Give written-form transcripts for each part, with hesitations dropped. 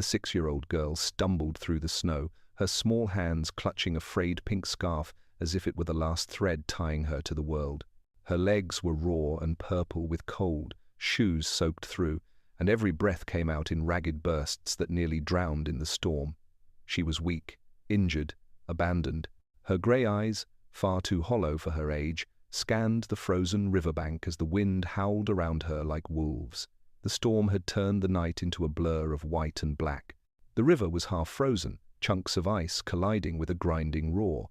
The 6-year-old girl stumbled through the snow, her small hands clutching a frayed pink scarf as if it were the last thread tying her to the world. Her legs were raw and purple with cold, shoes soaked through, and every breath came out in ragged bursts that nearly drowned in the storm. She was weak, injured, abandoned. Her grey eyes, far too hollow for her age, scanned the frozen riverbank as the wind howled around her like wolves. The storm had turned the night into a blur of white and black. The river was half frozen, chunks of ice colliding with a grinding roar.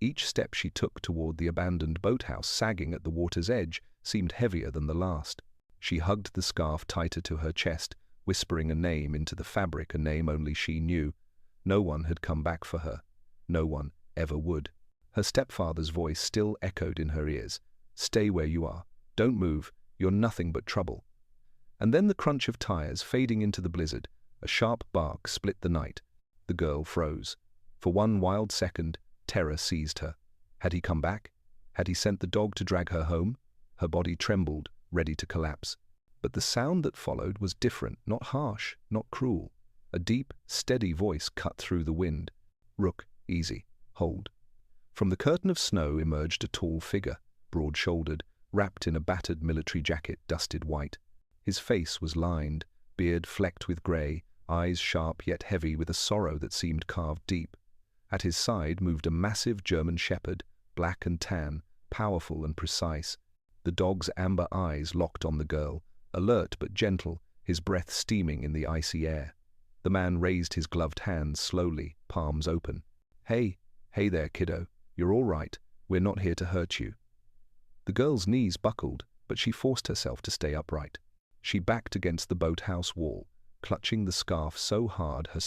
Each step she took toward the abandoned boathouse sagging at the water's edge seemed heavier than the last. She hugged the scarf tighter to her chest, whispering a name into the fabric, a name only she knew. No one had come back for her. No one ever would. Her stepfather's voice still echoed in her ears. "Stay where you are. Don't move. You're nothing but trouble." And then the crunch of tires fading into the blizzard. A sharp bark split the night. The girl froze. For one wild second, terror seized her. Had he come back? Had he sent the dog to drag her home? Her body trembled, ready to collapse. But the sound that followed was different, not harsh, not cruel. A deep, steady voice cut through the wind. "Rook, easy. Hold." From the curtain of snow emerged a tall figure, broad-shouldered, wrapped in a battered military jacket dusted white. His face was lined, beard flecked with grey, eyes sharp yet heavy with a sorrow that seemed carved deep. At his side moved a massive German shepherd, black and tan, powerful and precise. The dog's amber eyes locked on the girl, alert but gentle, his breath steaming in the icy air. The man raised his gloved hands slowly, palms open. Hey there, kiddo. You're all right. We're not here to hurt you." The girl's knees buckled, but she forced herself to stay upright. She backed against the boathouse wall, clutching the scarf so hard her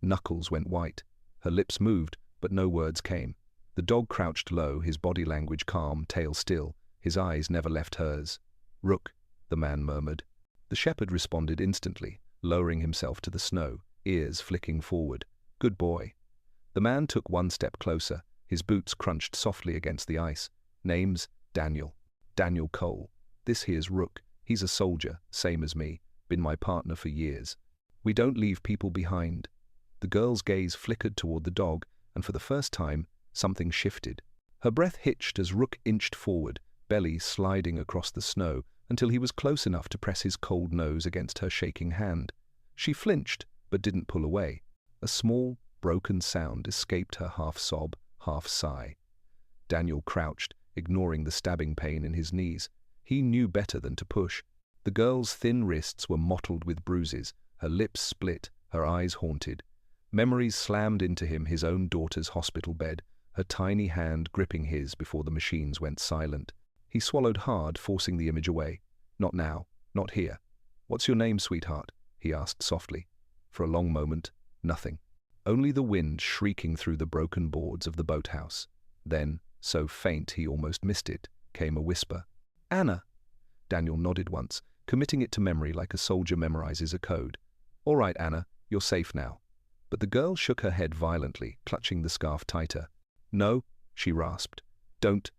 knuckles went white. Her lips moved, but no words came. The dog crouched low, his body language calm, tail still. His eyes never left hers. "Rook," the man murmured. The shepherd responded instantly, lowering himself to the snow, ears flicking forward. "Good boy." The man took one step closer, his boots crunched softly against the ice. "Name's Daniel. Daniel Cole. This here's Rook. He's a soldier, same as me, been my partner for years. We don't leave people behind." The girl's gaze flickered toward the dog, and for the first time, something shifted. Her breath hitched as Rook inched forward, belly sliding across the snow, until he was close enough to press his cold nose against her shaking hand. She flinched, but didn't pull away. A small, broken sound escaped her half-sob, half-sigh. Daniel crouched, ignoring the stabbing pain in his knees. He knew better than to push. The girl's thin wrists were mottled with bruises, her lips split, her eyes haunted. Memories slammed into him, his own daughter's hospital bed, her tiny hand gripping his before the machines went silent. He swallowed hard, forcing the image away. "Not now, not here." "What's your name, sweetheart?" he asked softly. For a long moment, nothing. Only the wind shrieking through the broken boards of the boathouse. Then, so faint he almost missed it, came a whisper. "Anna." Daniel nodded once, committing it to memory like a soldier memorizes a code. "All right, Anna, you're safe now." But the girl shook her head violently, clutching the scarf tighter. "No," she rasped. Don't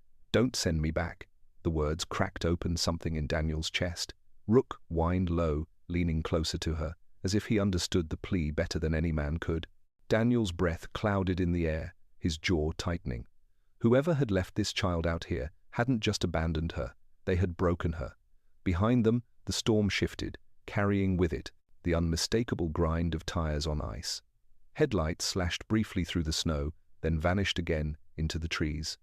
send me back." The words cracked open something in Daniel's chest. Rook whined low, leaning closer to her, as if he understood the plea better than any man could. Daniel's breath clouded in the air, his jaw tightening. Whoever had left this child out here hadn't just abandoned her, they had broken her. Behind them, the storm shifted, carrying with it the unmistakable grind of tires on ice. Headlights slashed briefly through the snow, then vanished again into the trees.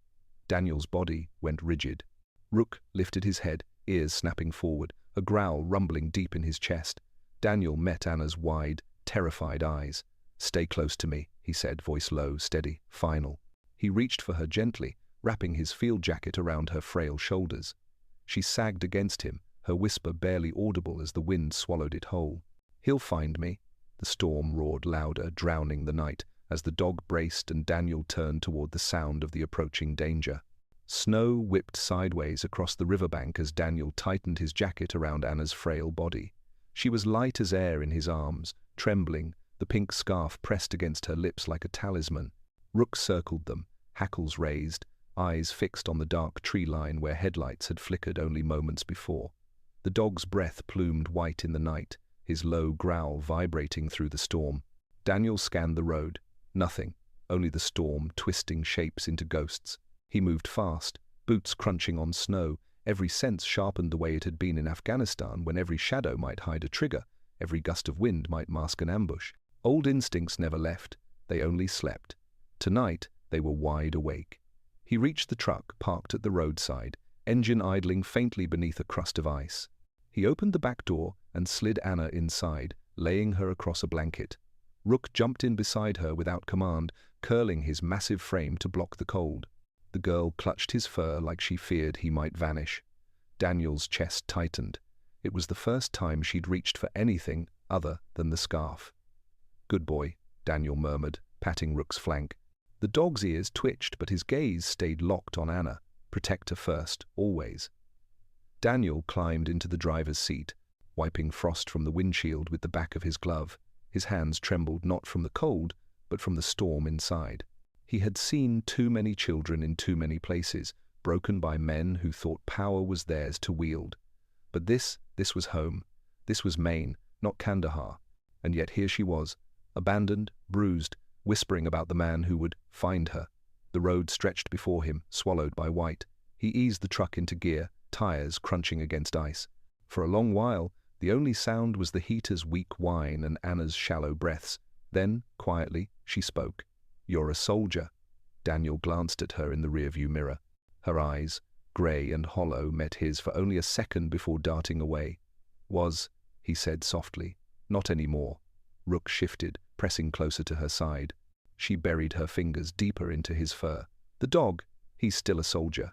Daniel's body went rigid. Rook lifted his head, ears snapping forward, a growl rumbling deep in his chest. Daniel met Anna's wide, terrified eyes. "Stay close to me," he said, voice low, steady, final. He reached for her gently, wrapping his field jacket around her frail shoulders. She sagged against him, her whisper barely audible as the wind swallowed it whole. "He'll find me." The storm roared louder, drowning the night, as the dog braced and Daniel turned toward the sound of the approaching danger. Snow whipped sideways across the riverbank as Daniel tightened his jacket around Anna's frail body. She was light as air in his arms, trembling, the pink scarf pressed against her lips like a talisman. Rook circled them, hackles raised, eyes fixed on the dark tree line where headlights had flickered only moments before. The dog's breath plumed white in the night, his low growl vibrating through the storm. Daniel scanned the road. Nothing, only the storm twisting shapes into ghosts. He moved fast, boots crunching on snow, every sense sharpened the way it had been in Afghanistan when every shadow might hide a trigger, every gust of wind might mask an ambush. Old instincts never left, they only slept. Tonight, they were wide awake. He reached the truck parked at the roadside, engine idling faintly beneath a crust of ice. He opened the back door and slid Anna inside, laying her across a blanket. Rook jumped in beside her without command, curling his massive frame to block the cold. The girl clutched his fur like she feared he might vanish. Daniel's chest tightened. It was the first time she'd reached for anything other than the scarf. "Good boy," Daniel murmured, patting Rook's flank. The dog's ears twitched, but his gaze stayed locked on Anna. Protect her first, always. Daniel climbed into the driver's seat, wiping frost from the windshield with the back of his glove. His hands trembled not from the cold, but from the storm inside. He had seen too many children in too many places, broken by men who thought power was theirs to wield. But this was home. This was Maine, not Kandahar. And yet here she was, abandoned, bruised, whispering about the man who would find her. The road stretched before him, swallowed by white. He eased the truck into gear, tires crunching against ice. For a long while, the only sound was the heater's weak whine and Anna's shallow breaths. Then, quietly, she spoke. "You're a soldier." Daniel glanced at her in the rearview mirror. Her eyes, grey and hollow, met his for only a second before darting away. "Was," he said softly. "Not anymore." Rook shifted, pressing closer to her side. She buried her fingers deeper into his fur. "The dog, he's still a soldier."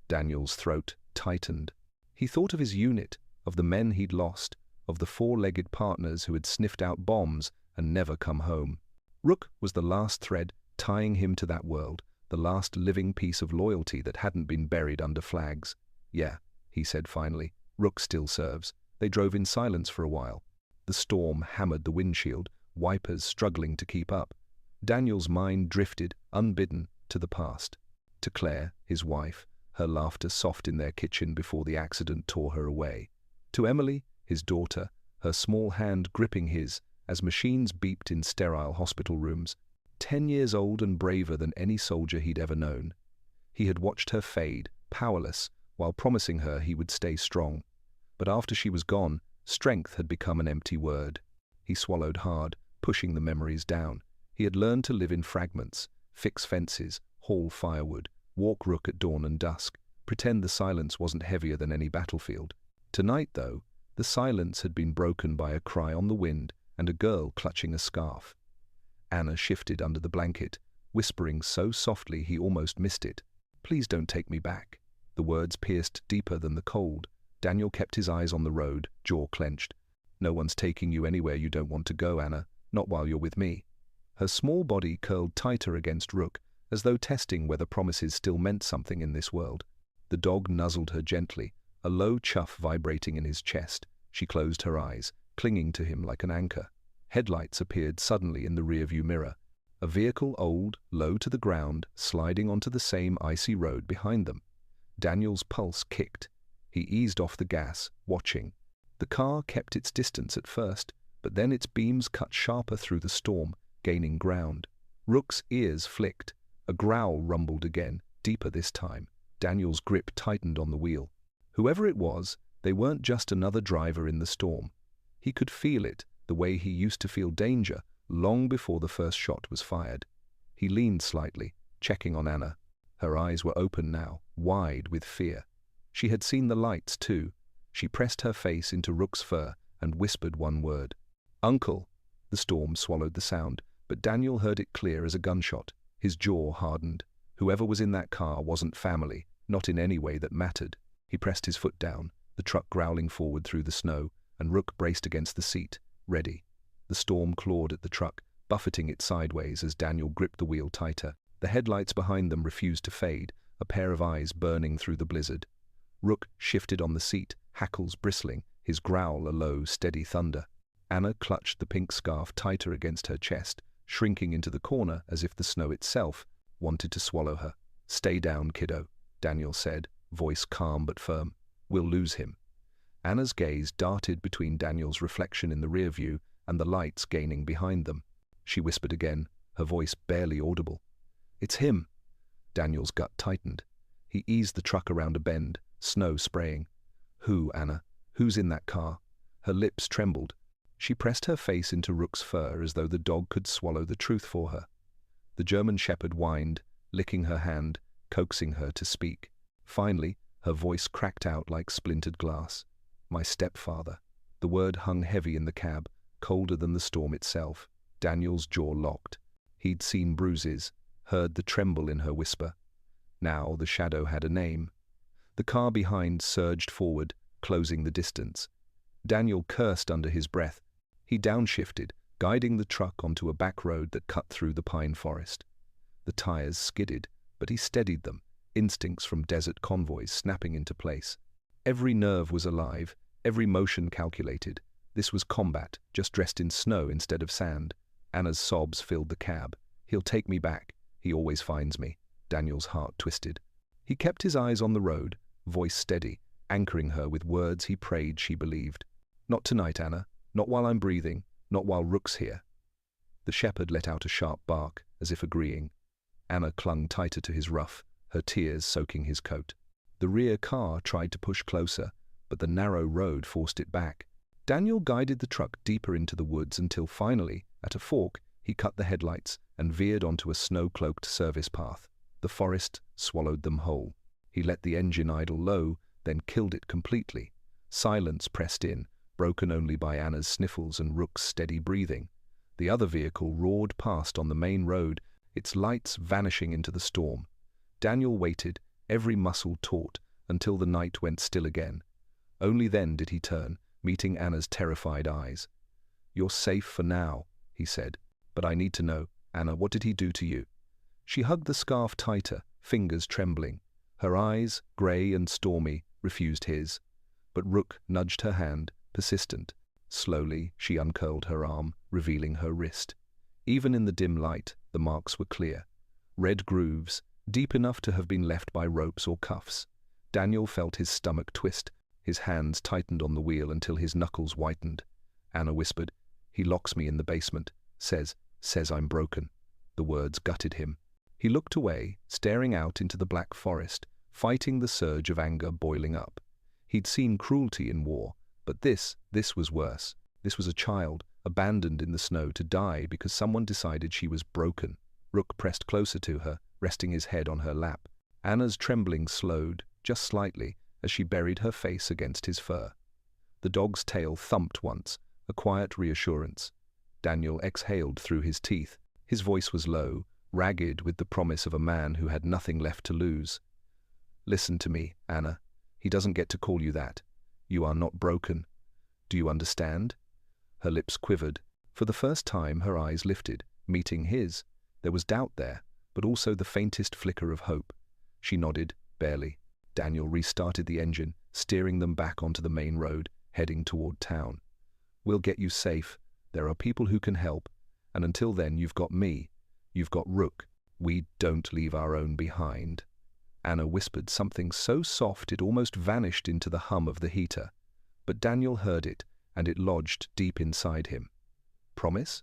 Daniel's throat tightened. He thought of his unit, of the men he'd lost, of the four-legged partners who had sniffed out bombs and never come home. Rook was the last thread tying him to that world, the last living piece of loyalty that hadn't been buried under flags. "Yeah," he said finally, "Rook still serves." They drove in silence for a while. The storm hammered the windshield, wipers struggling to keep up. Daniel's mind drifted, unbidden, to the past. To Claire, his wife, her laughter soft in their kitchen before the accident tore her away. To Emily, his daughter, her small hand gripping his as machines beeped in sterile hospital rooms. 10 years old and braver than any soldier he'd ever known. He had watched her fade, powerless, while promising her he would stay strong. But after she was gone, strength had become an empty word. He swallowed hard, pushing the memories down. He had learned to live in fragments, fix fences, haul firewood, walk Rook at dawn and dusk, pretend the silence wasn't heavier than any battlefield. Tonight, though, the silence had been broken by a cry on the wind and a girl clutching a scarf. Anna shifted under the blanket, whispering so softly he almost missed it. "Please don't take me back." The words pierced deeper than the cold. Daniel kept his eyes on the road, jaw clenched. "No one's taking you anywhere you don't want to go, Anna, not while you're with me." Her small body curled tighter against Rook, as though testing whether promises still meant something in this world. The dog nuzzled her gently, a low chuff vibrating in his chest. She closed her eyes, clinging to him like an anchor. Headlights appeared suddenly in the rearview mirror. A vehicle, old, low to the ground, sliding onto the same icy road behind them. Daniel's pulse kicked. He eased off the gas, watching. The car kept its distance at first, but then its beams cut sharper through the storm, gaining ground. Rook's ears flicked. A growl rumbled again, deeper this time. Daniel's grip tightened on the wheel. Whoever it was, they weren't just another driver in the storm. He could feel it, the way he used to feel danger, long before the first shot was fired. He leaned slightly, checking on Anna. Her eyes were open now, wide with fear. She had seen the lights, too. She pressed her face into Rook's fur and whispered one word. "Uncle." The storm swallowed the sound, but Daniel heard it clear as a gunshot. His jaw hardened. Whoever was in that car wasn't family, not in any way that mattered. He pressed his foot down, the truck growling forward through the snow, and Rook braced against the seat, ready. The storm clawed at the truck, buffeting it sideways as Daniel gripped the wheel tighter. The headlights behind them refused to fade, a pair of eyes burning through the blizzard. Rook shifted on the seat, hackles bristling, his growl a low, steady thunder. Anna clutched the pink scarf tighter against her chest, shrinking into the corner as if the snow itself wanted to swallow her. "Stay down, kiddo," Daniel said, voice calm but firm. "We'll lose him." Anna's gaze darted between Daniel's reflection in the rear view and the lights gaining behind them. She whispered again, her voice barely audible. "It's him." Daniel's gut tightened. He eased the truck around a bend, snow spraying. "Who, Anna? Who's in that car?" Her lips trembled. She pressed her face into Rook's fur as though the dog could swallow the truth for her. The German shepherd whined, licking her hand, coaxing her to speak. Finally, her voice cracked out like splintered glass. "My stepfather." The word hung heavy in the cab, colder than the storm itself. Daniel's jaw locked. He'd seen bruises, heard the tremble in her whisper. Now the shadow had a name. The car behind surged forward, closing the distance. Daniel cursed under his breath. He downshifted, guiding the truck onto a back road that cut through the pine forest. The tires skidded, but he steadied them, instincts from desert convoys snapping into place. Every nerve was alive, every motion calculated. This was combat, just dressed in snow instead of sand. Anna's sobs filled the cab. "He'll take me back. He always finds me." Daniel's heart twisted. He kept his eyes on the road, voice steady, anchoring her with words he prayed she believed. "Not tonight, Anna. Not while I'm breathing. Not while Rook's here." The shepherd let out a sharp bark, as if agreeing. Anna clung tighter to his ruff, her tears soaking his coat. The rear car tried to push closer, but the narrow road forced it back. Daniel guided the truck deeper into the woods until finally, at a fork, he cut the headlights and veered onto a snow-cloaked service path. The forest swallowed them whole. He let the engine idle low, then killed it completely. Silence pressed in, broken only by Anna's sniffles and Rook's steady breathing. The other vehicle roared past on the main road, its lights vanishing into the storm. Daniel waited, every muscle taut, until the night went still again. Only then did he turn, meeting Anna's terrified eyes. "You're safe for now," he said. "But I need to know, Anna, what did he do to you?" She hugged the scarf tighter, fingers trembling. Her eyes, grey and stormy, refused his. But Rook nudged her hand, persistent. Slowly, she uncurled her arm, revealing her wrist. Even in the dim light, the marks were clear. Red grooves, deep enough to have been left by ropes or cuffs. Daniel felt his stomach twist. His hands tightened on the wheel until his knuckles whitened. Anna whispered, "He locks me in the basement. Says I'm broken." The words gutted him. He looked away, staring out into the black forest, fighting the surge of anger boiling up. He'd seen cruelty in war, but this was worse. This was a child, abandoned in the snow to die because someone decided she was broken. Rook pressed closer to her, resting his head on her lap. Anna's trembling slowed, just slightly, as she buried her face against his fur. The dog's tail thumped once, a quiet reassurance. Daniel exhaled through his teeth. His voice was low, ragged with the promise of a man who had nothing left to lose. "Listen to me, Anna. He doesn't get to call you that. You are not broken. Do you understand?" Her lips quivered. For the first time, her eyes lifted, meeting his. There was doubt there, but also the faintest flicker of hope. She nodded, barely. Daniel restarted the engine, steering them back onto the main road, heading toward town. "We'll get you safe. There are people who can help. And until then, you've got me. You've got Rook. We don't leave our own behind." Anna whispered something so soft it almost vanished into the hum of the heater. But Daniel heard it, and it lodged deep inside him. Promise?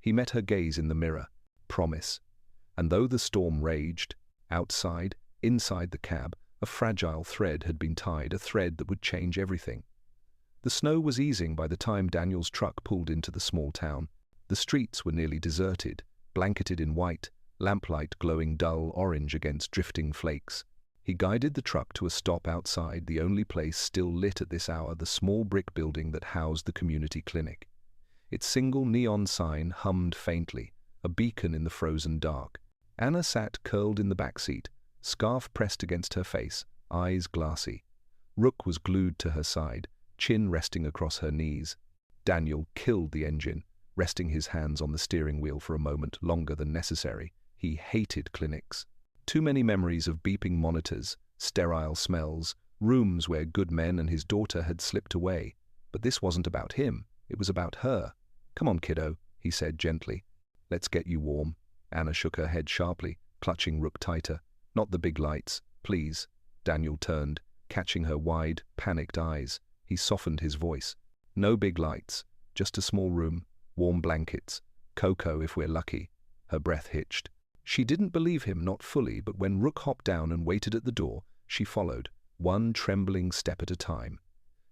He met her gaze in the mirror. Promise. And though the storm raged, outside, inside the cab, a fragile thread had been tied, a thread that would change everything. The snow was easing by the time Daniel's truck pulled into the small town. The streets were nearly deserted, blanketed in white, lamplight glowing dull orange against drifting flakes. He guided the truck to a stop outside, the only place still lit at this hour, the small brick building that housed the community clinic. Its single neon sign hummed faintly, a beacon in the frozen dark. Anna sat curled in the back seat, scarf pressed against her face, eyes glassy. Rook was glued to her side, chin resting across her knees. Daniel killed the engine, resting his hands on the steering wheel for a moment longer than necessary. He hated clinics. Too many memories of beeping monitors, sterile smells, rooms where good men and his daughter had slipped away. But this wasn't about him, it was about her. "Come on, kiddo," he said gently. "Let's get you warm." Anna shook her head sharply, clutching Rook tighter. "Not the big lights, please." Daniel turned, catching her wide, panicked eyes. He softened his voice. No big lights, just a small room, warm blankets, cocoa if we're lucky. Her breath hitched. She didn't believe him, not fully, but when Rook hopped down and waited at the door, she followed, one trembling step at a time.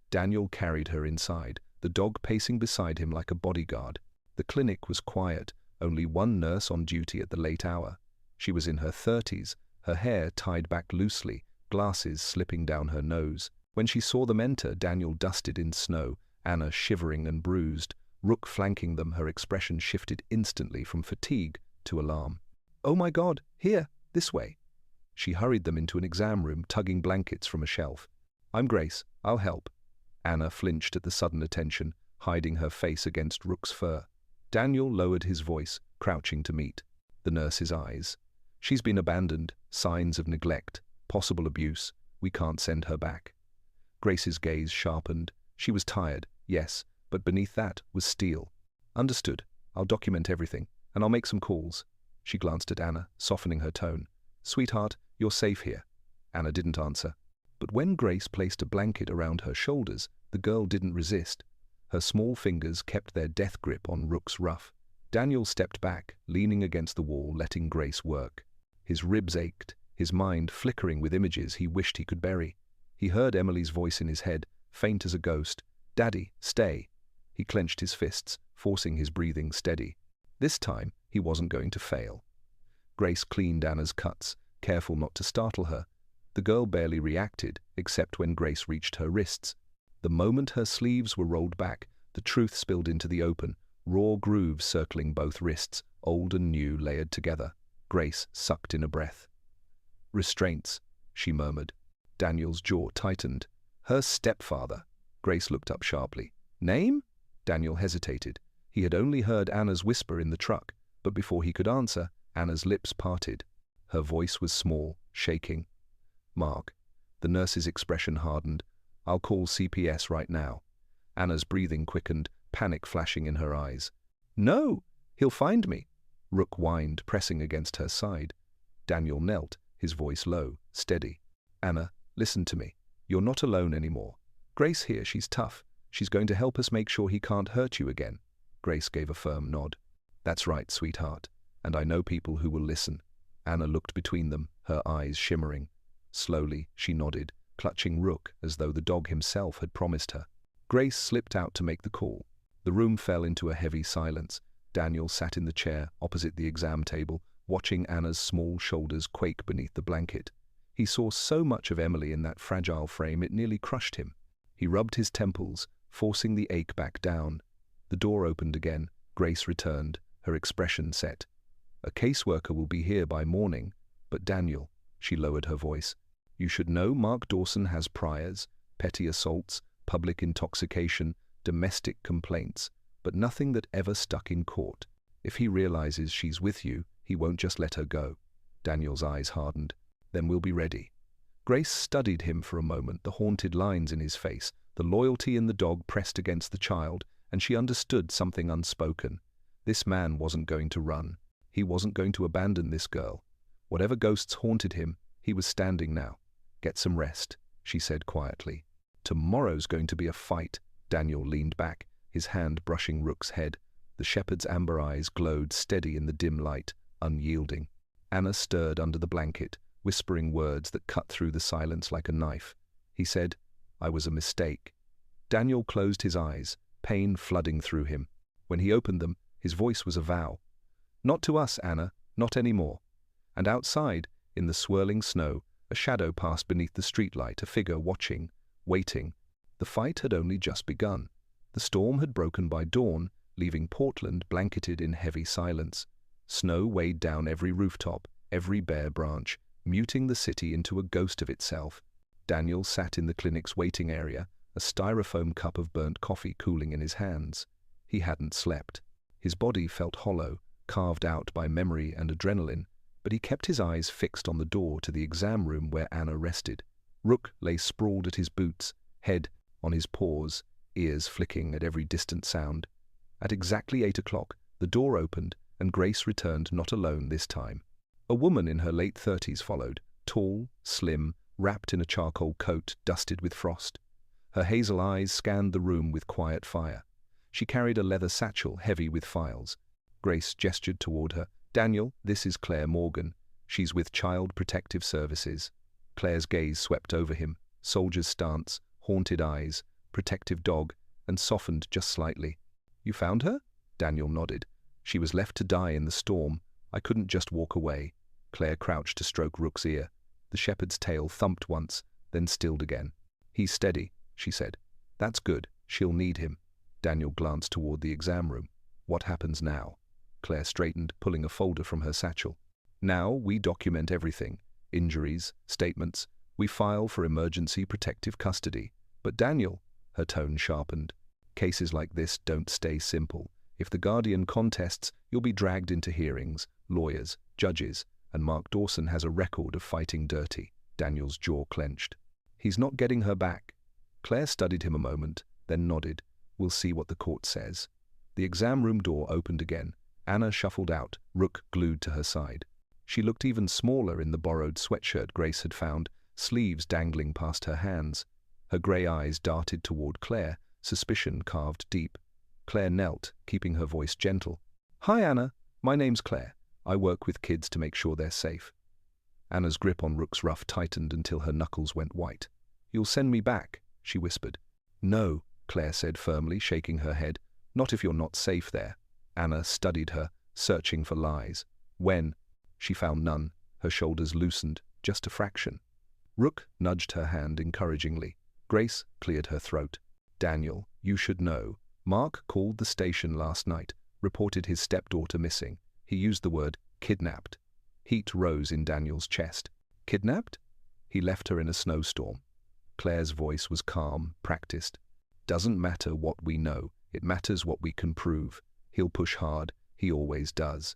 Daniel carried her inside, the dog pacing beside him like a bodyguard. The clinic was quiet, only one nurse on duty at the late hour. She was in her 30s, her hair tied back loosely, glasses slipping down her nose. When she saw them enter, Daniel dusted in snow, Anna shivering and bruised, Rook flanking them. Her expression shifted instantly from fatigue to alarm. "Oh my God, here, this way." She hurried them into an exam room, tugging blankets from a shelf. "I'm Grace, I'll help." Anna flinched at the sudden attention, hiding her face against Rook's fur. Daniel lowered his voice, crouching to meet the nurse's eyes. "She's been abandoned, signs of neglect, possible abuse. We can't send her back." Grace's gaze sharpened. She was tired, yes, but beneath that was steel. "Understood. I'll document everything, and I'll make some calls." She glanced at Anna, softening her tone. "Sweetheart, you're safe here." Anna didn't answer. But when Grace placed a blanket around her shoulders, the girl didn't resist. Her small fingers kept their death grip on Rook's ruff. Daniel stepped back, leaning against the wall, letting Grace work. His ribs ached, his mind flickering with images he wished he could bury. He heard Emily's voice in his head, faint as a ghost. "Daddy, stay." He clenched his fists, forcing his breathing steady. This time, he wasn't going to fail. Grace cleaned Anna's cuts, careful not to startle her. The girl barely reacted, except when Grace reached her wrists. The moment her sleeves were rolled back, the truth spilled into the open, raw grooves circling both wrists, old and new layered together. Grace sucked in a breath. "Restraints," she murmured. Daniel's jaw tightened. "Her stepfather." Grace looked up sharply. "Name?" Daniel hesitated. He had only heard Anna's whisper in the truck, but before he could answer, Anna's lips parted. Her voice was small, shaking. "Mark." The nurse's expression hardened. "I'll call CPS right now." Anna's breathing quickened, panic flashing in her eyes. "No! He'll find me!" Rook whined, pressing against her side. Daniel knelt, his voice low, steady. "Anna, listen to me. You're not alone anymore. Grace here, she's tough. She's going to help us make sure he can't hurt you again." Grace gave a firm nod. "That's right, sweetheart. And I know people who will listen." Anna looked between them, her eyes shimmering. Slowly, she nodded, clutching Rook as though the dog himself had promised her. Grace slipped out to make the call. The room fell into a heavy silence. Daniel sat in the chair opposite the exam table, watching Anna's small shoulders quake beneath the blanket. He saw so much of Emily in that fragile frame it nearly crushed him. He rubbed his temples, forcing the ache back down. The door opened again. Grace returned, her expression set. "A caseworker will be here by morning, but Daniel," she lowered her voice, "you should know Mark Dawson has priors, petty assaults, public intoxication, domestic complaints, but nothing that ever stuck in court. If he realizes she's with you, he won't just let her go." Daniel's eyes hardened. "Then we'll be ready." Grace studied him for a moment, the haunted lines in his face, the loyalty in the dog pressed against the child, and she understood something unspoken. This man wasn't going to run. He wasn't going to abandon this girl. Whatever ghosts haunted him, he was standing now. "Get some rest," she said quietly. "Tomorrow's going to be a fight." Daniel leaned back, his hand brushing Rook's head. The shepherd's amber eyes glowed steady in the dim light, unyielding. Anna stirred under the blanket, whispering words that cut through the silence like a knife. He said, "I was a mistake." Daniel closed his eyes, pain flooding through him. When he opened them, his voice was a vow. "Not to us, Anna, not anymore." And outside, in the swirling snow, a shadow passed beneath the streetlight, a figure watching, waiting. The fight had only just begun. The storm had broken by dawn, leaving Portland blanketed in heavy silence. Snow weighed down every rooftop, every bare branch, muting the city into a ghost of itself. Daniel sat in the clinic's waiting area, a styrofoam cup of burnt coffee cooling in his hands. He hadn't slept. His body felt hollow, carved out by memory and adrenaline, but he kept his eyes fixed on the door to the exam room where Anna rested. Rook lay sprawled at his boots, head on his paws, ears flicking at every distant sound. At exactly 8 o'clock, the door opened, and Grace returned, not alone this time. A woman in her late 30s followed, tall, slim, wrapped in a charcoal coat dusted with frost. Her hazel eyes scanned the room with quiet fire. She carried a leather satchel heavy with files. Grace gestured toward her. "Daniel, this is Claire Morgan. She's with Child Protective Services." Claire's gaze swept over him, soldier's stance, haunted eyes, protective dog, and softened just slightly. "You found her?" Daniel nodded. "She was left to die in the storm. I couldn't just walk away." Claire crouched to stroke Rook's ear. The shepherd's tail thumped once, then stilled again. "He's steady," she said. "That's good. She'll need him." Daniel glanced toward the exam room. "What happens now?" Claire straightened, pulling a folder from her satchel. "Now we document everything. Injuries, statements. We file for emergency protective custody." "But Daniel," her tone sharpened, "cases like this don't stay simple. If the guardian contests, you'll be dragged into hearings, lawyers, judges, and Mark Dawson has a record of fighting dirty." Daniel's jaw clenched. "He's not getting her back." Claire studied him a moment, then nodded. "We'll see what the court says." The exam room door opened again. Anna shuffled out, Rook glued to her side. She looked even smaller in the borrowed sweatshirt Grace had found, sleeves dangling past her hands. Her grey eyes darted toward Claire, suspicion carved deep. Claire knelt, keeping her voice gentle. "Hi, Anna. My name's Claire. I work with kids to make sure they're safe." Anna's grip on Rook's ruff tightened until her knuckles went white. "You'll send me back," she whispered. "No," Claire said firmly, shaking her head. "Not if you're not safe there." Anna studied her, searching for lies. "When?" She found none. Her shoulders loosened, just a fraction. Rook nudged her hand encouragingly. Grace cleared her throat. "Daniel, you should know. Mark called the station last night, reported his stepdaughter missing. He used the word kidnapped." Heat rose in Daniel's chest. "Kidnapped?" "He left her in a snowstorm." Claire's voice was calm, practiced. "Doesn't matter what we know. It matters what we can prove. He'll push hard. He always does."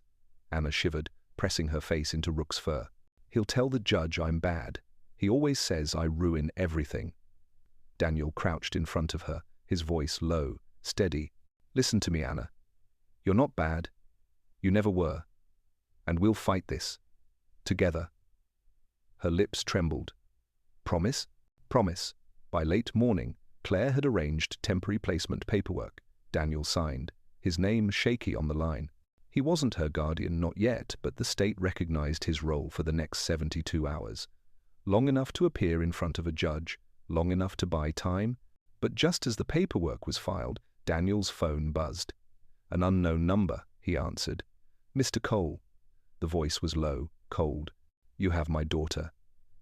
Anna shivered, pressing her face into Rook's fur. "He'll tell the judge I'm bad. He always says I ruin everything." Daniel crouched in front of her, his voice low, steady. "Listen to me, Anna. You're not bad. You never were. And we'll fight this. Together." Her lips trembled. "Promise?" "Promise." By late morning, Claire had arranged temporary placement paperwork. Daniel signed, his name shaky on the line. He wasn't her guardian, not yet, but the state recognized his role for the next 72 hours. Long enough to appear in front of a judge, long enough to buy time. But just as the paperwork was filed, Daniel's phone buzzed. "An unknown number," he answered. "Mr. Cole." The voice was low, cold. "You have my daughter."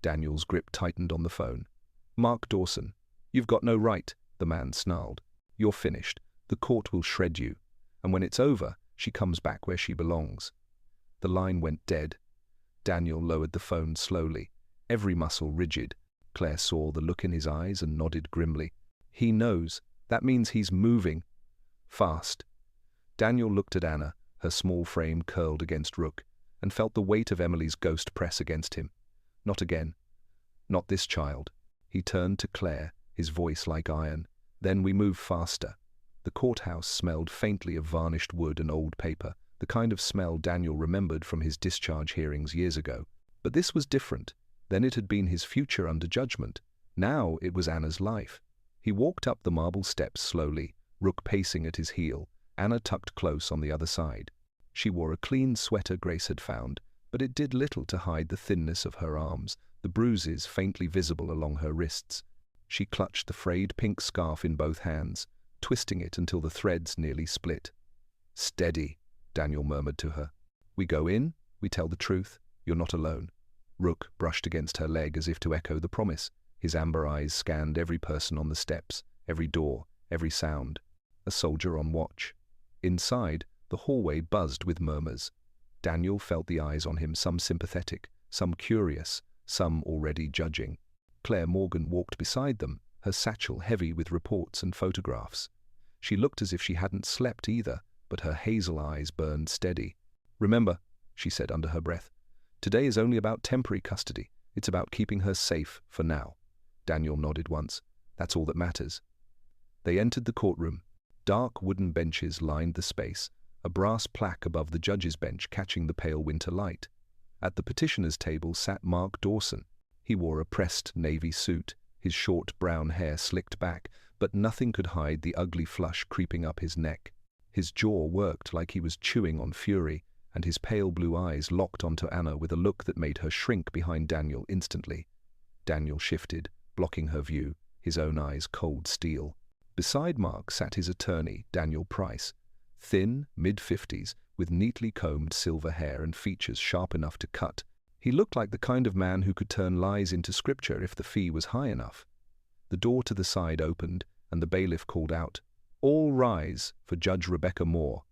Daniel's grip tightened on the phone. "Mark Dawson." "You've got no right," the man snarled. "You're finished. The court will shred you. And when it's over, she comes back where she belongs." The line went dead. Daniel lowered the phone slowly, every muscle rigid. Claire saw the look in his eyes and nodded grimly. "He knows. That means he's moving. Fast." Daniel looked at Anna, her small frame curled against Rook, and felt the weight of Emily's ghost press against him. Not again. Not this child. He turned to Claire, his voice like iron. "Then we move faster." The courthouse smelled faintly of varnished wood and old paper, the kind of smell Daniel remembered from his discharge hearings years ago. But this was different. Then it had been his future under judgment. Now it was Anna's life. He walked up the marble steps slowly, Rook pacing at his heel, Anna tucked close on the other side. She wore a clean sweater Grace had found, but it did little to hide the thinness of her arms, the bruises faintly visible along her wrists. She clutched the frayed pink scarf in both hands, twisting it until the threads nearly split. "Steady," Daniel murmured to her. "We go in, we tell the truth, you're not alone." Rook brushed against her leg as if to echo the promise. His amber eyes scanned every person on the steps, every door, every sound. A soldier on watch. Inside, the hallway buzzed with murmurs. Daniel felt the eyes on him, some sympathetic, some curious, some already judging. Claire Morgan walked beside them, her satchel heavy with reports and photographs. She looked as if she hadn't slept either, but her hazel eyes burned steady. "Remember," she said under her breath, "today is only about temporary custody. It's about keeping her safe for now." Daniel nodded once. "That's all that matters." They entered the courtroom. Dark wooden benches lined the space, a brass plaque above the judge's bench catching the pale winter light. At the petitioner's table sat Mark Dawson. He wore a pressed navy suit, his short brown hair slicked back, but nothing could hide the ugly flush creeping up his neck. His jaw worked like he was chewing on fury, and his pale blue eyes locked onto Anna with a look that made her shrink behind Daniel instantly. Daniel shifted, blocking her view, his own eyes cold steel. Beside Mark sat his attorney, Daniel Price, thin, mid-50s, with neatly combed silver hair and features sharp enough to cut. He looked like the kind of man who could turn lies into scripture if the fee was high enough. The door to the side opened, and the bailiff called out, "All rise for Judge Rebecca Moore."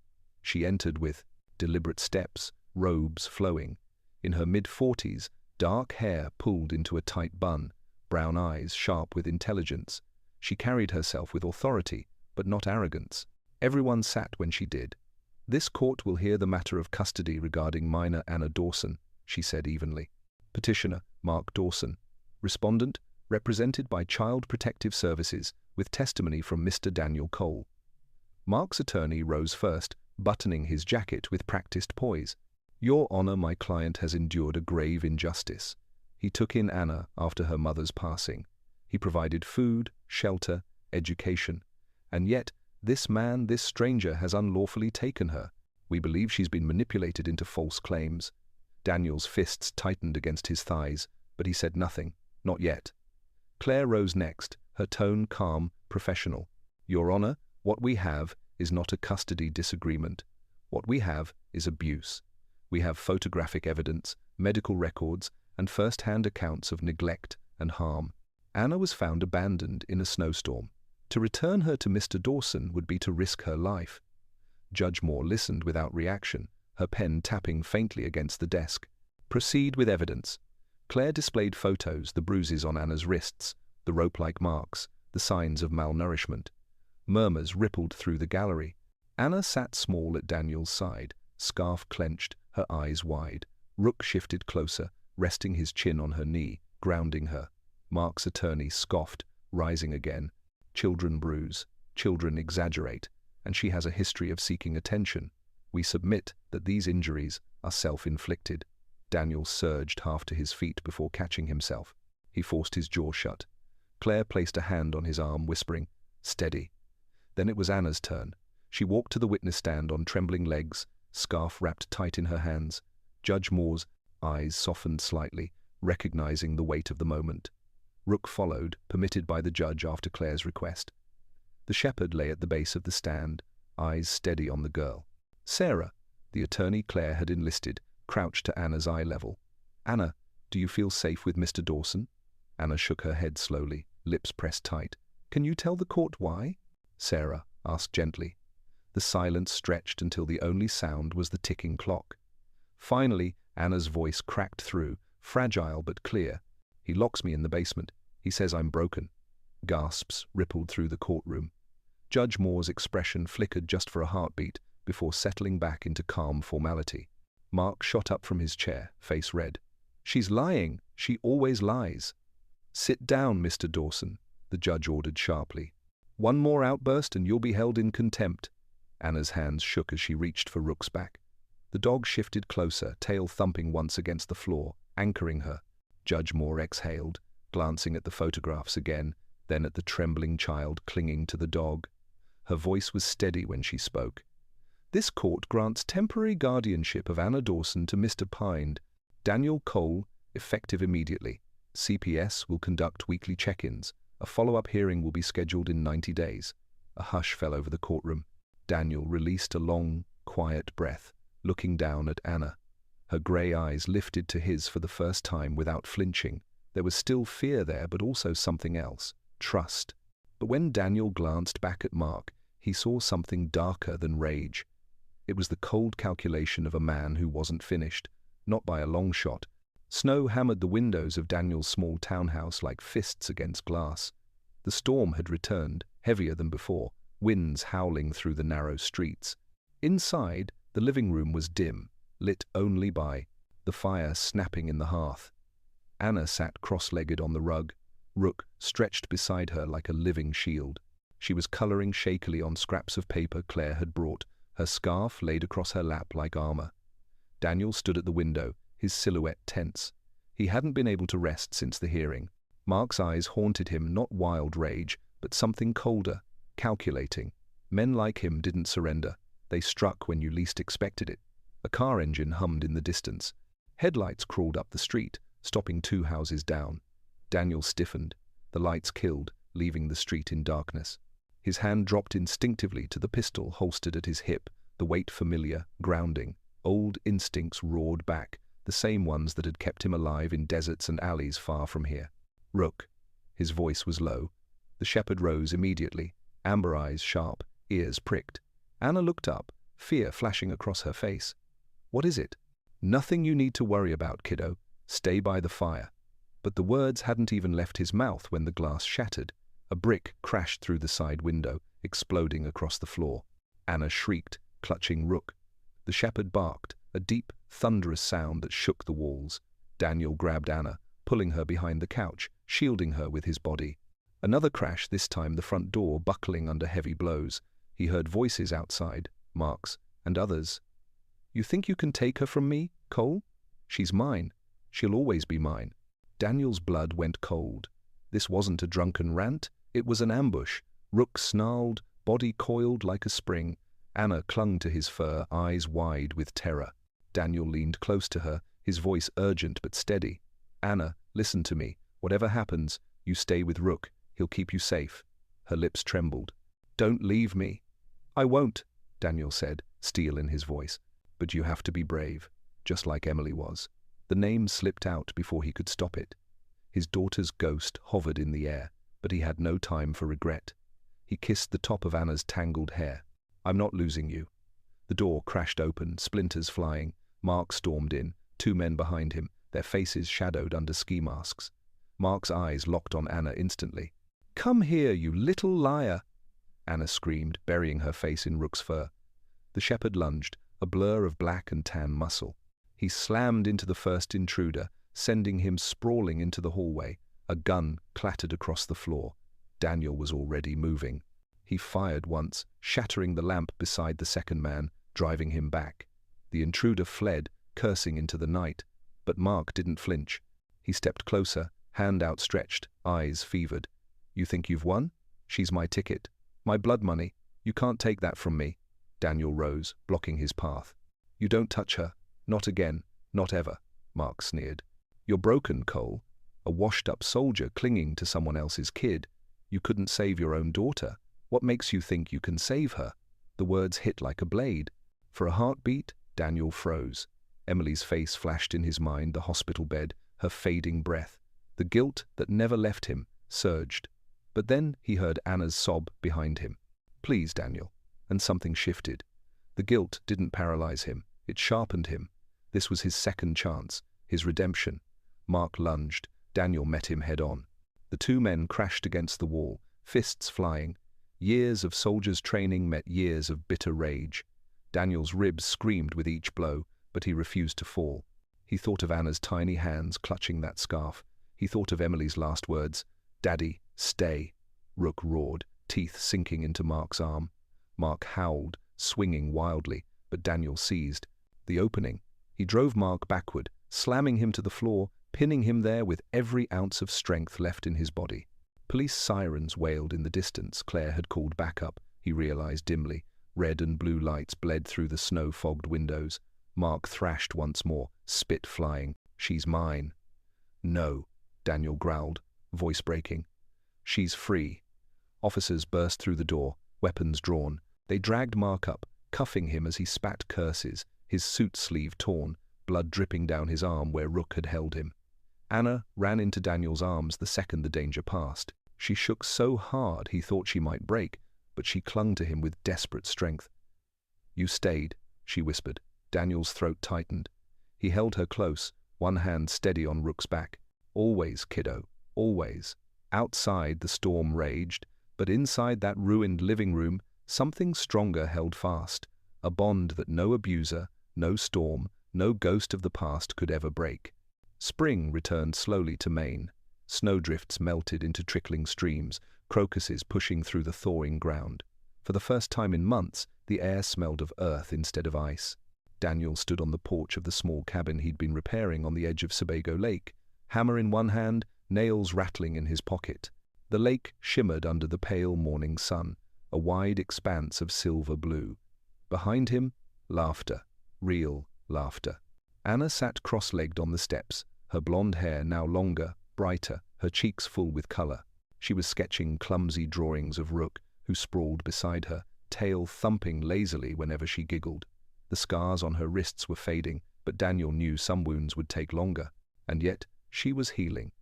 She entered with deliberate steps, robes flowing. In her mid-40s, dark hair pulled into a tight bun, brown eyes sharp with intelligence. She carried herself with authority, but not arrogance. Everyone sat when she did. "This court will hear the matter of custody regarding minor Anna Dawson," she said evenly. Petitioner, Mark Dawson. Respondent, represented by Child Protective Services, with testimony from Mr. Daniel Cole. Mark's attorney rose first, buttoning his jacket with practiced poise. "Your Honor, my client has endured a grave injustice. He took in Anna after her mother's passing. He provided food, shelter, education. And yet, this man, this stranger, has unlawfully taken her. We believe she's been manipulated into false claims." Daniel's fists tightened against his thighs, but he said nothing, not yet. Claire rose next, her tone calm, professional. "Your Honor, what we have is not a custody disagreement. What we have is abuse. We have photographic evidence, medical records, and first-hand accounts of neglect and harm. Anna was found abandoned in a snowstorm. To return her to Mr. Dawson would be to risk her life." Judge Moore listened without reaction, her pen tapping faintly against the desk. "Proceed with evidence." Claire displayed photos, the bruises on Anna's wrists, the rope-like marks, the signs of malnourishment. Murmurs rippled through the gallery. Anna sat small at Daniel's side, scarf clenched, her eyes wide. Rook shifted closer, resting his chin on her knee, grounding her. Mark's attorney scoffed, rising again. "Children bruise, children exaggerate, and she has a history of seeking attention. We submit that these injuries are self-inflicted." Daniel surged half to his feet before catching himself. He forced his jaw shut. Claire placed a hand on his arm, whispering, "Steady." Then it was Anna's turn. She walked to the witness stand on trembling legs, scarf wrapped tight in her hands. Judge Moore's eyes softened slightly, recognizing the weight of the moment. Rook followed, permitted by the judge after Claire's request. The shepherd lay at the base of the stand, eyes steady on the girl. Sarah, the attorney Claire had enlisted, crouched to Anna's eye level. "Anna, do you feel safe with Mr. Dawson?" Anna shook her head slowly, lips pressed tight. "Can you tell the court why?" Sarah asked gently. The silence stretched until the only sound was the ticking clock. Finally, Anna's voice cracked through, fragile but clear. "He locks me in the basement. He says I'm broken." Gasps rippled through the courtroom. Judge Moore's expression flickered just for a heartbeat before settling back into calm formality. Mark shot up from his chair, face red. "She's lying. She always lies." "Sit down, Mr. Dawson," the judge ordered sharply. "One more outburst and you'll be held in contempt." Anna's hands shook as she reached for Rook's back. The dog shifted closer, tail thumping once against the floor, anchoring her. Judge Moore exhaled, glancing at the photographs again, then at the trembling child clinging to the dog. Her voice was steady when she spoke. "This court grants temporary guardianship of Anna Dawson to Mr. Pind. Daniel Cole, effective immediately. CPS will conduct weekly check-ins. A follow-up hearing will be scheduled in 90 days. A hush fell over the courtroom. Daniel released a long, quiet breath, looking down at Anna. Her grey eyes lifted to his for the first time without flinching. There was still fear there, but also something else, trust. But when Daniel glanced back at Mark, he saw something darker than rage. It was the cold calculation of a man who wasn't finished, not by a long shot. Snow hammered the windows of Daniel's small townhouse like fists against glass. The storm had returned, heavier than before, winds howling through the narrow streets. Inside, the living room was dim, lit only by the fire snapping in the hearth. Anna sat cross-legged on the rug, Rook stretched beside her like a living shield. She was coloring shakily on scraps of paper Claire had brought, her scarf laid across her lap like armor. Daniel stood at the window, his silhouette tense. He hadn't been able to rest since the hearing. Mark's eyes haunted him, not wild rage, but something colder, calculating. Men like him didn't surrender. They struck when you least expected it. A car engine hummed in the distance. Headlights crawled up the street, stopping 2 houses down. Daniel stiffened. The lights killed, leaving the street in darkness. His hand dropped instinctively to the pistol holstered at his hip, the weight familiar, grounding. Old instincts roared back, the same ones that had kept him alive in deserts and alleys far from here. "Rook." His voice was low. The shepherd rose immediately, amber eyes sharp, ears pricked. Anna looked up, fear flashing across her face. "What is it?" "Nothing you need to worry about, kiddo. Stay by the fire." But the words hadn't even left his mouth when the glass shattered. A brick crashed through the side window, exploding across the floor. Anna shrieked, clutching Rook. The shepherd barked, a deep, thunderous sound that shook the walls. Daniel grabbed Anna, pulling her behind the couch, shielding her with his body. Another crash, this time the front door buckling under heavy blows. He heard voices outside, Mark's, and others. "You think you can take her from me, Cole? She's mine. She'll always be mine." Daniel's blood went cold. This wasn't a drunken rant, it was an ambush. Rook snarled, body coiled like a spring. Anna clung to his fur, eyes wide with terror. Daniel leaned close to her, his voice urgent but steady. "Anna, listen to me. Whatever happens, you stay with Rook. He'll keep you safe." Her lips trembled. "Don't leave me." "I won't," Daniel said, steel in his voice. "But you have to be brave, just like Emily was." The name slipped out before he could stop it. His daughter's ghost hovered in the air, but he had no time for regret. He kissed the top of Anna's tangled hair. "I'm not losing you." The door crashed open, splinters flying. Mark stormed in, 2 men behind him, their faces shadowed under ski masks. Mark's eyes locked on Anna instantly. "Come here, you little liar!" Anna screamed, burying her face in Rook's fur. The shepherd lunged, a blur of black and tan muscle. He slammed into the first intruder, sending him sprawling into the hallway. A gun clattered across the floor. Daniel was already moving. He fired once, shattering the lamp beside the second man, driving him back. The intruder fled, cursing into the night. But Mark didn't flinch. He stepped closer, hand outstretched, eyes fevered. "You think you've won? She's my ticket. My blood money. You can't take that from me." Daniel rose, blocking his path. "You don't touch her. Not again. Not ever," Mark sneered. "You're broken, Cole. A washed-up soldier clinging to someone else's kid. You couldn't save your own daughter. What makes you think you can save her?" The words hit like a blade. For a heartbeat, Daniel froze. Emily's face flashed in his mind, the hospital bed, her fading breath. The guilt that never left him surged. But then he heard Anna's sob behind him. "Please, Daniel." And something shifted. The guilt didn't paralyze him. It sharpened him. This was his second chance, his redemption. Mark lunged. Daniel met him head-on. The 2 men crashed against the wall, fists flying. Years of soldiers' training met years of bitter rage. Daniel's ribs screamed with each blow, but he refused to fall. He thought of Anna's tiny hands clutching that scarf. He thought of Emily's last words. "Daddy, stay." Rook roared, teeth sinking into Mark's arm. Mark howled, swinging wildly, but Daniel seized the opening. He drove Mark backward, slamming him to the floor, pinning him there with every ounce of strength left in his body. Police sirens wailed in the distance. Claire had called backup, he realized dimly. Red and blue lights bled through the snow-fogged windows. Mark thrashed once more, spit flying. "She's mine." "No," Daniel growled, voice breaking. "She's free." Officers burst through the door, weapons drawn. They dragged Mark up, cuffing him as he spat curses, his suit sleeve torn, blood dripping down his arm where Rook had held him. Anna ran into Daniel's arms the second the danger passed. She shook so hard he thought she might break, but she clung to him with desperate strength. "You stayed," she whispered. Daniel's throat tightened. He held her close, one hand steady on Rook's back. "Always, kiddo, always." Outside the storm raged, but inside that ruined living room, something stronger held fast, a bond that no abuser, no storm, no ghost of the past could ever break. Spring returned slowly to Maine. Snowdrifts melted into trickling streams, crocuses pushing through the thawing ground. For the first time in months, the air smelled of earth instead of ice. Daniel stood on the porch of the small cabin he'd been repairing on the edge of Sebago Lake, hammer in one hand, nails rattling in his pocket. The lake shimmered under the pale morning sun, a wide expanse of silver blue. Behind him, laughter, real laughter. Anna sat cross-legged on the steps, her blonde hair now longer, brighter, her cheeks full with color. She was sketching clumsy drawings of Rook, who sprawled beside her, tail thumping lazily whenever she giggled. The scars on her wrists were fading, but Daniel knew some wounds would take longer. And yet, she was healing.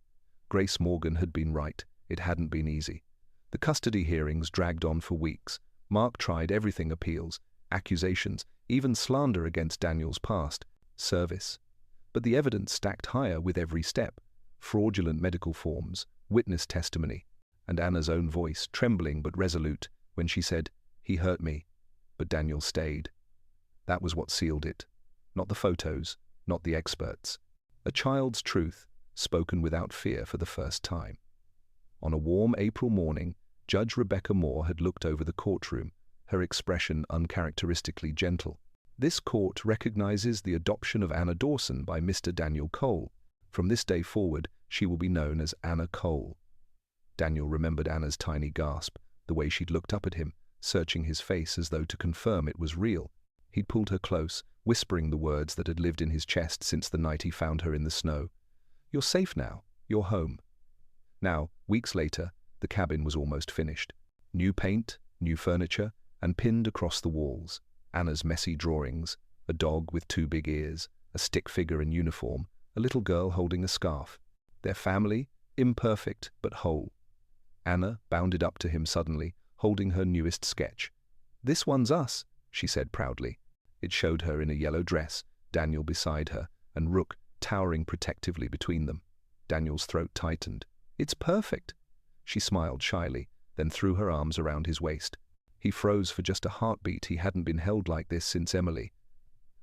Grace Morgan had been right. It hadn't been easy. The custody hearings dragged on for weeks. Mark tried everything: appeals, accusations, even slander against Daniel's past, service. But the evidence stacked higher with every step. Fraudulent medical forms, witness testimony, and Anna's own voice, trembling but resolute, when she said, "He hurt me." But Daniel stayed. That was what sealed it. Not the photos, not the experts. A child's truth, spoken without fear for the first time. On a warm April morning, Judge Rebecca Moore had looked over the courtroom, her expression uncharacteristically gentle. This court recognizes the adoption of Anna Dawson by Mr. Daniel Cole. From this day forward, she will be known as Anna Cole. Daniel remembered Anna's tiny gasp, the way she'd looked up at him, searching his face as though to confirm it was real. He'd pulled her close, whispering the words that had lived in his chest since the night he found her in the snow. "You're safe now. You're home." Now, weeks later, the cabin was almost finished. New paint, new furniture, and pinned across the walls, Anna's messy drawings, a dog with 2 big ears, a stick figure in uniform, a little girl holding a scarf. Their family, imperfect but whole. Anna bounded up to him suddenly, holding her newest sketch. "This one's us," she said proudly. It showed her in a yellow dress, Daniel beside her, and Rook towering protectively between them. Daniel's throat tightened. "It's perfect." She smiled shyly, then threw her arms around his waist. He froze for just a heartbeat. He hadn't been held like this since Emily.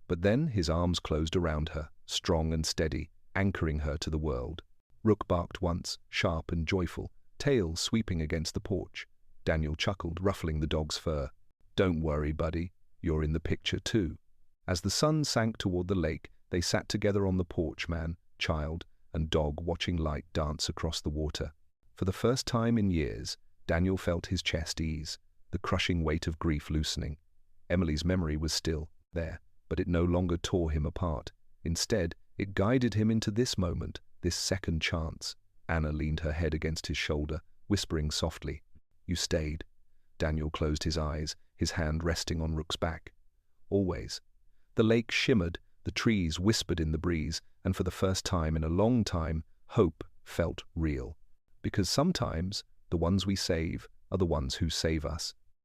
But then his arms closed around her, strong and steady, anchoring her to the world. Rook barked once, sharp and joyful, tail sweeping against the porch. Daniel chuckled, ruffling the dog's fur. "Don't worry, buddy. You're in the picture too." As the sun sank toward the lake, they sat together on the porch, man, child, and dog, watching light dance across the water. For the first time in years, Daniel felt his chest ease, the crushing weight of grief loosening. Emily's memory was still there, but it no longer tore him apart. Instead, it guided him into this moment, this second chance. Anna leaned her head against his shoulder, whispering softly, "You stayed." Daniel closed his eyes, his hand resting on Rook's back. Always. The lake shimmered, the trees whispered in the breeze, and for the first time in a long time, hope felt real. Because sometimes, the ones we save are the ones who save us.